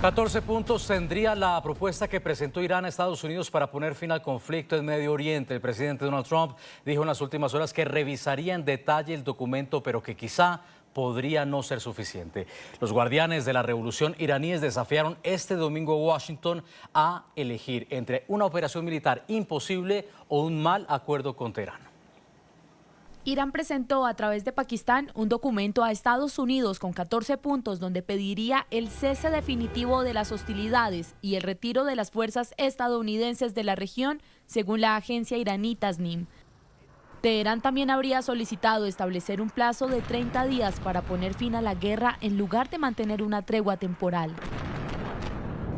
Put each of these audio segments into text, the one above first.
14 puntos tendría la propuesta que presentó Irán a Estados Unidos para poner fin al conflicto en Medio Oriente. El presidente Donald Trump dijo en las últimas horas que revisaría en detalle el documento, pero que quizá podría no ser suficiente. Los guardianes de la revolución iraníes desafiaron este domingo a Washington a elegir entre una operación militar imposible o un mal acuerdo con Teherán. Irán presentó a través de Pakistán un documento a Estados Unidos con 14 puntos donde pediría el cese definitivo de las hostilidades y el retiro de las fuerzas estadounidenses de la región, según la agencia iraní Tasnim. Teherán también habría solicitado establecer un plazo de 30 días para poner fin a la guerra en lugar de mantener una tregua temporal.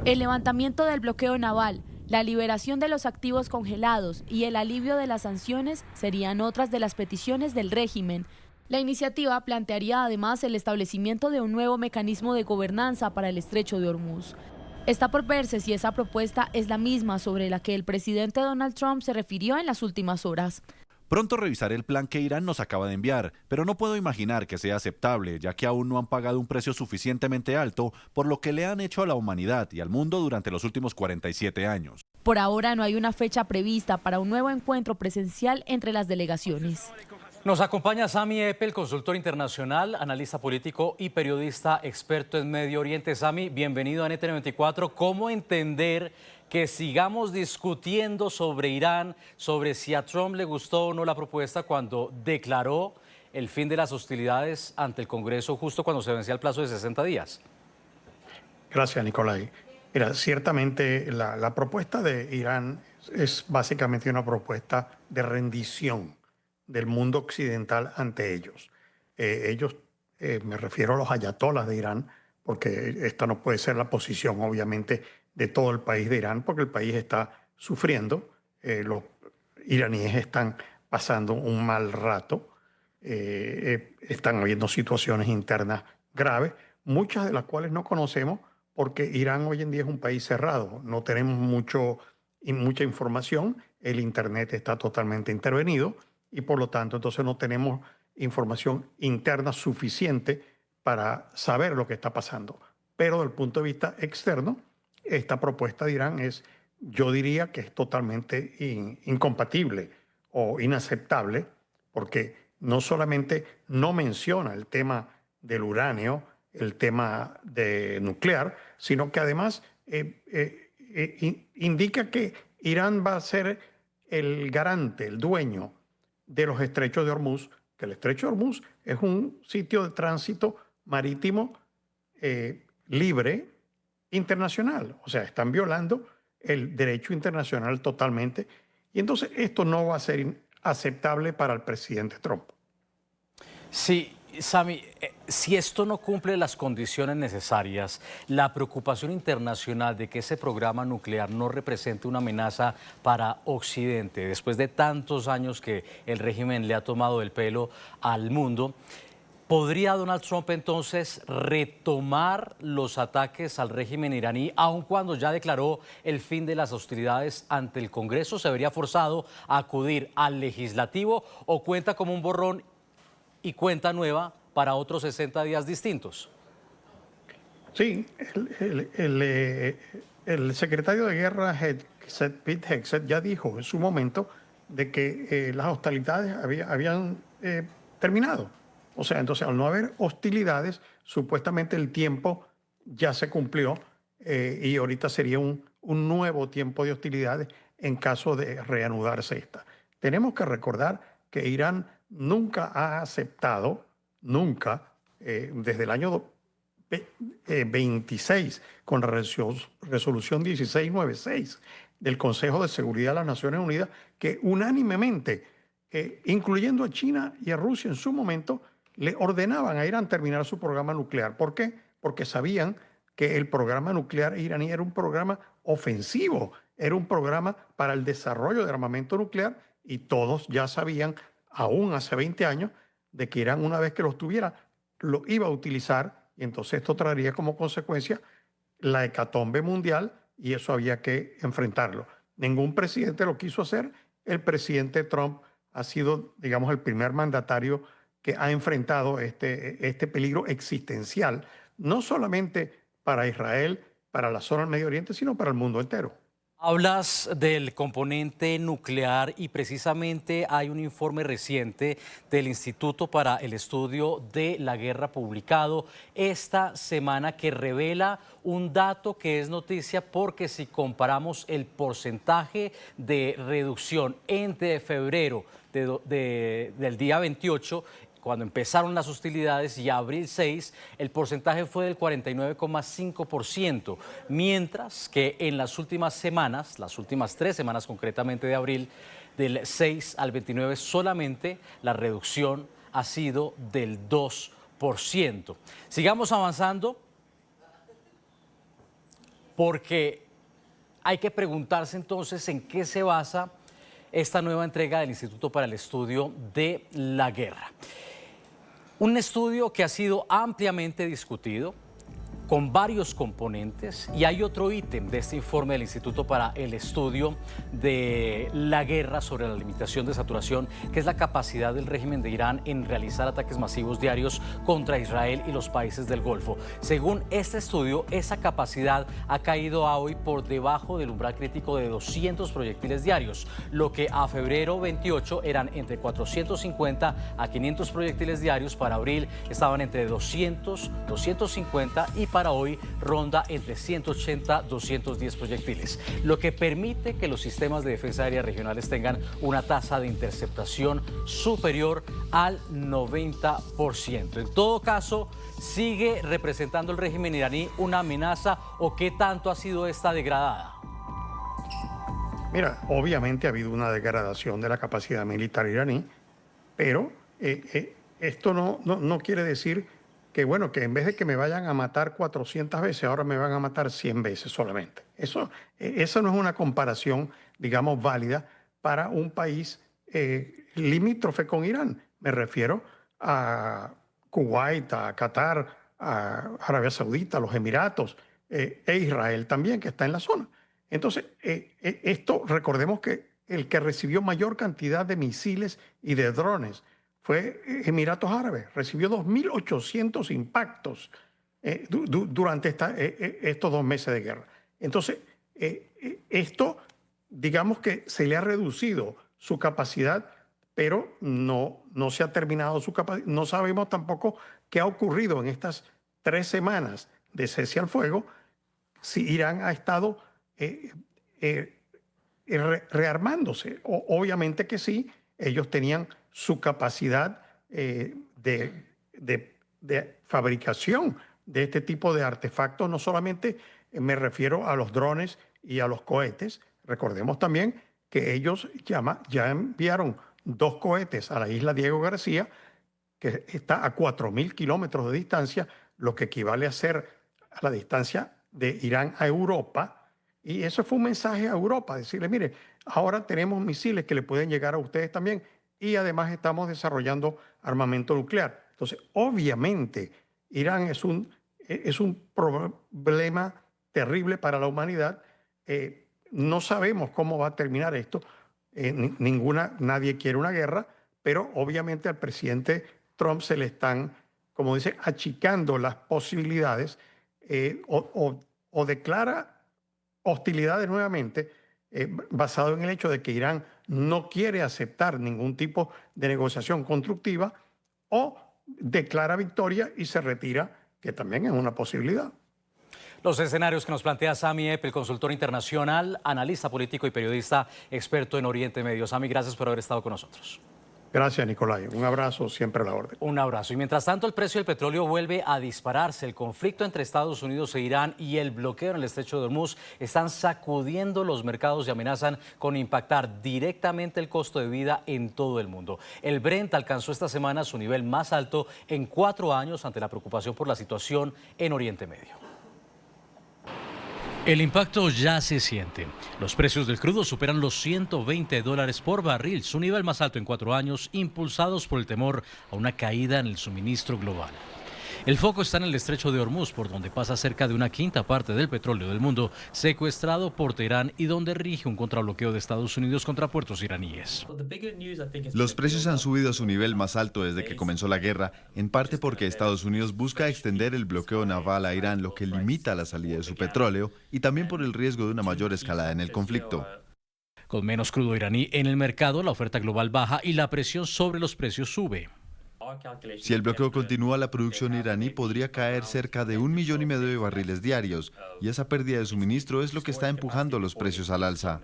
El levantamiento del bloqueo naval, la liberación de los activos congelados y el alivio de las sanciones serían otras de las peticiones del régimen. La iniciativa plantearía además el establecimiento de un nuevo mecanismo de gobernanza para el estrecho de Hormuz. Está por verse si esa propuesta es la misma sobre la que el presidente Donald Trump se refirió en las últimas horas. Pronto revisaré el plan que Irán nos acaba de enviar, pero no puedo imaginar que sea aceptable, ya que aún no han pagado un precio suficientemente alto por lo que le han hecho a la humanidad y al mundo durante los últimos 47 años. Por ahora no hay una fecha prevista para un nuevo encuentro presencial entre las delegaciones. Nos acompaña Sami Eppel, consultor internacional, analista político y periodista experto en Medio Oriente. Sami, bienvenido a NTN24. ¿Cómo entender que sigamos discutiendo sobre Irán, sobre si a Trump le gustó o no la propuesta cuando declaró el fin de las hostilidades ante el Congreso justo cuando se vencía el plazo de 60 días? Gracias, Nicolai. Mira, ciertamente la propuesta de Irán es básicamente una propuesta de rendición del mundo occidental ante ellos. Me refiero a los ayatolas de Irán, porque esta no puede ser la posición, obviamente, de todo el país de Irán, porque el país está sufriendo, los iraníes están pasando un mal rato, están habiendo situaciones internas graves, muchas de las cuales no conocemos, porque Irán hoy en día es un país cerrado, no tenemos mucha información, el Internet está totalmente intervenido y por lo tanto entonces no tenemos información interna suficiente para saber lo que está pasando. Pero desde el punto de vista externo, esta propuesta de Irán yo diría que es totalmente incompatible o inaceptable, porque no solamente no menciona el tema del uranio, el tema nuclear, sino que además indica que Irán va a ser el garante, el dueño de los estrechos de Hormuz, que el estrecho de Hormuz es un sitio de tránsito marítimo libre internacional. O sea, están violando el derecho internacional totalmente. Y entonces esto no va a ser aceptable para el presidente Trump. Sí, Sami, si esto no cumple las condiciones necesarias, la preocupación internacional de que ese programa nuclear no represente una amenaza para Occidente, después de tantos años que el régimen le ha tomado el pelo al mundo, ¿podría Donald Trump entonces retomar los ataques al régimen iraní, aun cuando ya declaró el fin de las hostilidades ante el Congreso? ¿Se vería forzado a acudir al legislativo o cuenta como un borrón y cuenta nueva para otros 60 días distintos? Sí, el secretario de Guerra, Pete Hegseth, ya dijo en su momento de que las hostilidades habían terminado. O sea, entonces al no haber hostilidades, supuestamente el tiempo ya se cumplió y ahorita sería un nuevo tiempo de hostilidades en caso de reanudarse esta. Tenemos que recordar que Irán nunca ha aceptado, desde el año 26, con la resolución 1696 del Consejo de Seguridad de las Naciones Unidas, que unánimemente, incluyendo a China y a Rusia en su momento, le ordenaban a Irán terminar su programa nuclear. ¿Por qué? Porque sabían que el programa nuclear iraní era un programa ofensivo, era un programa para el desarrollo de armamento nuclear y todos ya sabían, aún hace 20 años, de que Irán, una vez que los tuviera, lo iba a utilizar y entonces esto traería como consecuencia la hecatombe mundial y eso había que enfrentarlo. Ningún presidente lo quiso hacer. El presidente Trump ha sido, digamos, el primer mandatario que ha enfrentado este peligro existencial, no solamente para Israel para la zona del Medio Oriente, sino para el mundo entero. Hablas del componente nuclear y precisamente hay un informe reciente del Instituto para el Estudio de la Guerra publicado esta semana que revela un dato que es noticia porque si comparamos el porcentaje de reducción entre febrero del día 28, cuando empezaron las hostilidades, y abril 6, el porcentaje fue del 49,5%, mientras que en las últimas semanas, las últimas 3 semanas concretamente de abril, del 6 al 29, solamente la reducción ha sido del 2%. Sigamos avanzando porque hay que preguntarse entonces en qué se basa esta nueva entrega del Instituto para el Estudio de la Guerra. Un estudio que ha sido ampliamente discutido, con varios componentes, y hay otro ítem de este informe del Instituto para el Estudio de la Guerra sobre la limitación de saturación, que es la capacidad del régimen de Irán en realizar ataques masivos diarios contra Israel y los países del Golfo. Según este estudio, esa capacidad ha caído a hoy por debajo del umbral crítico de 200 proyectiles diarios, lo que a febrero 28 eran entre 450 a 500 proyectiles diarios. Para abril estaban entre 200, 250 y para hoy ronda entre 180 y 210 proyectiles, lo que permite que los sistemas de defensa aérea regionales tengan una tasa de interceptación superior al 90%. En todo caso, ¿sigue representando el régimen iraní una amenaza o qué tanto ha sido esta degradada? Mira, obviamente ha habido una degradación de la capacidad militar iraní, pero esto no quiere decir que, bueno, que en vez de que me vayan a matar 400 veces, ahora me van a matar 100 veces solamente. Eso no es una comparación, digamos, válida para un país limítrofe con Irán. Me refiero a Kuwait, a Qatar, a Arabia Saudita, a los Emiratos e Israel también, que está en la zona. Entonces, esto, recordemos que el que recibió mayor cantidad de misiles y de drones fue Emiratos Árabes, recibió 2.800 impactos durante estos 2 meses de guerra. Entonces, esto, digamos que se le ha reducido su capacidad, pero no se ha terminado su capacidad. No sabemos tampoco qué ha ocurrido en estas 3 semanas de cese al fuego, si Irán ha estado rearmándose. Obviamente que sí, ellos tenían su capacidad de fabricación de este tipo de artefactos. No solamente me refiero a los drones y a los cohetes. Recordemos también que ellos ya enviaron 2 cohetes a la isla Diego García, que está a 4.000 kilómetros de distancia, lo que equivale a ser a la distancia de Irán a Europa. Y eso fue un mensaje a Europa, decirle, mire, ahora tenemos misiles que le pueden llegar a ustedes también, y además estamos desarrollando armamento nuclear. Entonces, obviamente, Irán es un problema terrible para la humanidad. No sabemos cómo va a terminar esto. Nadie quiere una guerra, pero obviamente al presidente Trump se le están, como dice, achicando las posibilidades o declara hostilidades nuevamente, basado en el hecho de que Irán no quiere aceptar ningún tipo de negociación constructiva, o declara victoria y se retira, que también es una posibilidad. Los escenarios que nos plantea Sami Epp, el consultor internacional, analista político y periodista experto en Oriente Medio. Sami, gracias por haber estado con nosotros. Gracias, Nicolai. Un abrazo, siempre a la orden. Un abrazo. Y mientras tanto, el precio del petróleo vuelve a dispararse. El conflicto entre Estados Unidos e Irán y el bloqueo en el estrecho de Hormuz están sacudiendo los mercados y amenazan con impactar directamente el costo de vida en todo el mundo. El Brent alcanzó esta semana su nivel más alto en 4 años ante la preocupación por la situación en Oriente Medio. El impacto ya se siente. Los precios del crudo superan los $120 por barril, su nivel más alto en 4 años, impulsados por el temor a una caída en el suministro global. El foco está en el estrecho de Hormuz, por donde pasa cerca de una quinta parte del petróleo del mundo, secuestrado por Teherán y donde rige un contrabloqueo de Estados Unidos contra puertos iraníes. Los precios han subido a su nivel más alto desde que comenzó la guerra, en parte porque Estados Unidos busca extender el bloqueo naval a Irán, lo que limita la salida de su petróleo, y también por el riesgo de una mayor escalada en el conflicto. Con menos crudo iraní en el mercado, la oferta global baja y la presión sobre los precios sube. Si el bloqueo continúa, la producción iraní podría caer cerca de 1,5 millones de barriles diarios, y esa pérdida de suministro es lo que está empujando los precios al alza.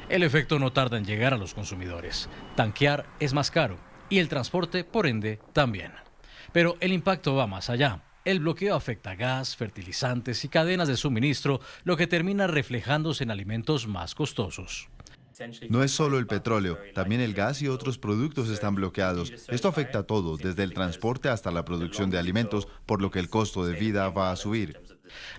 El efecto no tarda en llegar a los consumidores. Tanquear es más caro y el transporte, por ende, también. Pero el impacto va más allá. El bloqueo afecta gas, fertilizantes y cadenas de suministro, lo que termina reflejándose en alimentos más costosos. No es solo el petróleo, también el gas y otros productos están bloqueados. Esto afecta a todo, desde el transporte hasta la producción de alimentos, por lo que el costo de vida va a subir.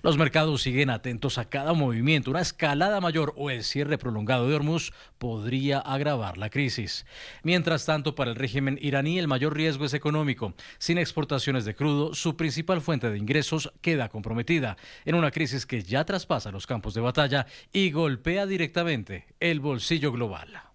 Los mercados siguen atentos a cada movimiento. Una escalada mayor o el cierre prolongado de Hormuz podría agravar la crisis. Mientras tanto, para el régimen iraní el mayor riesgo es económico. Sin exportaciones de crudo, su principal fuente de ingresos queda comprometida en una crisis que ya traspasa los campos de batalla y golpea directamente el bolsillo global.